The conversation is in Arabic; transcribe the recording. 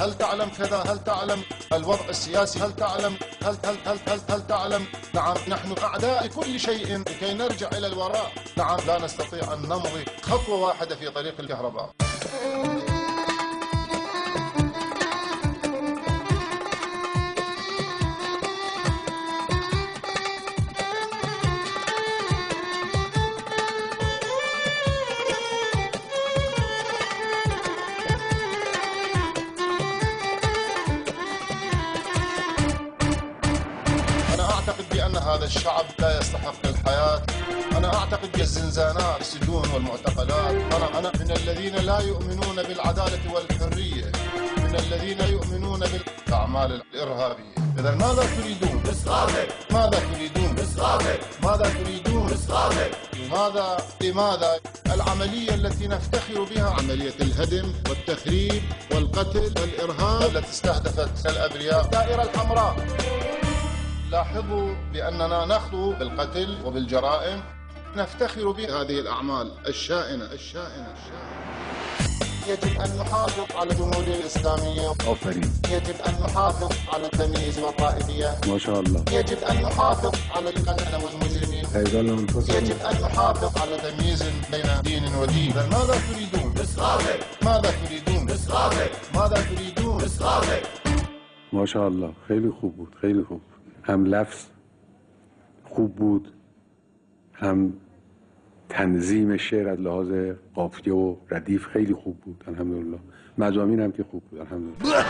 هل تعلم كذا؟ هل تعلم الوضع السياسي؟ هل تعلم؟ هل تعلم؟ نعم، نحن أعداء كل شيء لكي نرجع إلى الوراء. نعم، لا نستطيع أن نمضي خطوة واحدة في طريق الكهرباء. أعتقد بأن هذا الشعب لا يستحق الحياة. أنا أعتقد بالزنزانات، السجون والمعتقلات. أنا من الذين لا يؤمنون بالعدالة والحرية، من الذين يؤمنون بالأعمال الإرهابية. إذا ماذا تريدون؟ إسقاطك. ماذا تريدون؟ إسقاطك. ماذا تريدون؟ إسقاطك. لماذا العملية التي نفتخر بها، عملية الهدم والتخريب والقتل والإرهاب التي استهدفت الأبرياء، الدائرة الحمراء. لاحظوا بأننا نخلو بالقتل وبالجرائم، نفتخر بهذه الأعمال الشائنة. يجب أن نحافظ على الجمهورية الإسلامية. آفرين. يجب أن نحافظ على التمييز والطائفية. ما شاء الله. يجب أن نحافظ على القتلة والمجرمين. يجب أن نحافظ على تمييز بين دين ودين. ماذا تريدون؟ إسقاطك. ماذا تريدون؟ إسقاطك. ماذا تريدون؟ إسقاطك. ما شاء الله، خیلی خوب بود، خیلی خوب. هم لفظ خوب بود، هم تنظیم شعر از لحاظ قافیه و ردیف خیلی خوب بود، الحمدلله. مضامین هم که خوب بود، الحمدلله.